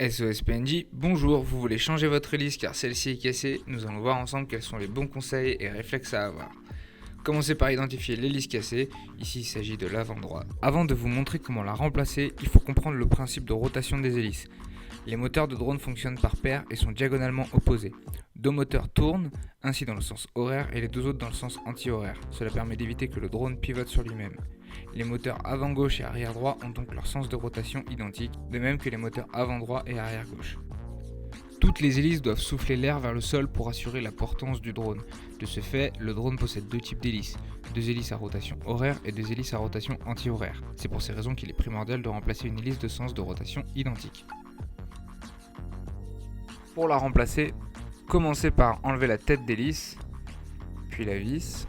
SOS PNJ, bonjour, vous voulez changer votre hélice car celle-ci est cassée, nous allons voir ensemble quels sont les bons conseils et réflexes à avoir. Commencez par identifier l'hélice cassée, ici il s'agit de l'avant droit. Avant de vous montrer comment la remplacer, il faut comprendre le principe de rotation des hélices. Les moteurs de drone fonctionnent par paire et sont diagonalement opposés. Deux moteurs tournent, ainsi dans le sens horaire et les deux autres dans le sens anti-horaire. Cela permet d'éviter que le drone pivote sur lui-même. Les moteurs avant gauche et arrière droit ont donc leur sens de rotation identique, de même que les moteurs avant droit et arrière gauche. Toutes les hélices doivent souffler l'air vers le sol pour assurer la portance du drone. De ce fait, le drone possède deux types d'hélices, deux hélices à rotation horaire et deux hélices à rotation anti-horaire. C'est pour ces raisons qu'il est primordial de remplacer une hélice de sens de rotation identique. Pour la remplacer, commencez par enlever la tête d'hélice, puis la vis.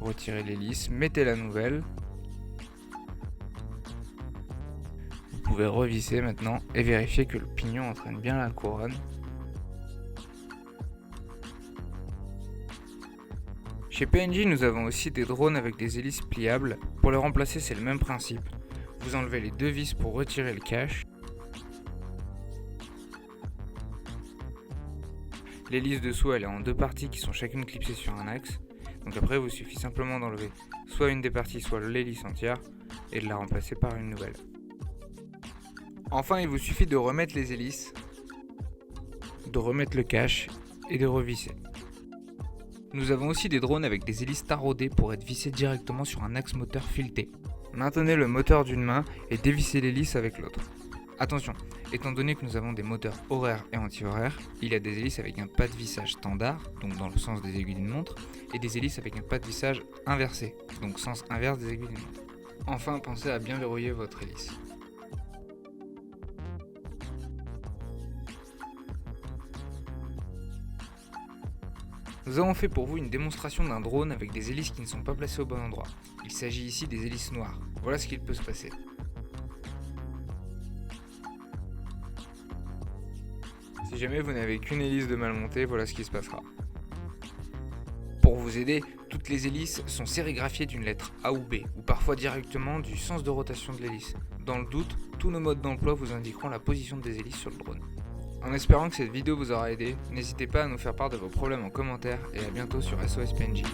Retirez l'hélice, mettez la nouvelle. Vous pouvez revisser maintenant et vérifier que le pignon entraîne bien la couronne. Chez PNJ, nous avons aussi des drones avec des hélices pliables. Pour les remplacer, c'est le même principe. Vous enlevez les deux vis pour retirer le cache. L'hélice dessous, elle est en deux parties qui sont chacune clipsées sur un axe. Donc après, il vous suffit simplement d'enlever soit une des parties, soit l'hélice entière et de la remplacer par une nouvelle. Enfin, il vous suffit de remettre les hélices, de remettre le cache et de revisser. Nous avons aussi des drones avec des hélices taraudées pour être vissées directement sur un axe moteur fileté. Maintenez le moteur d'une main et dévissez l'hélice avec l'autre. Attention, étant donné que nous avons des moteurs horaires et anti-horaires, il y a des hélices avec un pas de vissage standard, donc dans le sens des aiguilles d'une montre, et des hélices avec un pas de vissage inversé, donc sens inverse des aiguilles d'une montre. Enfin, pensez à bien verrouiller votre hélice. Nous avons fait pour vous une démonstration d'un drone avec des hélices qui ne sont pas placées au bon endroit. Il s'agit ici des hélices noires. Voilà ce qu'il peut se passer. Si jamais vous n'avez qu'une hélice de mal montée, voilà ce qui se passera. Pour vous aider, toutes les hélices sont sérigraphiées d'une lettre A ou B, ou parfois directement du sens de rotation de l'hélice. Dans le doute, tous nos modes d'emploi vous indiqueront la position des hélices sur le drone. En espérant que cette vidéo vous aura aidé, n'hésitez pas à nous faire part de vos problèmes en commentaire et à bientôt sur SOS PNJ.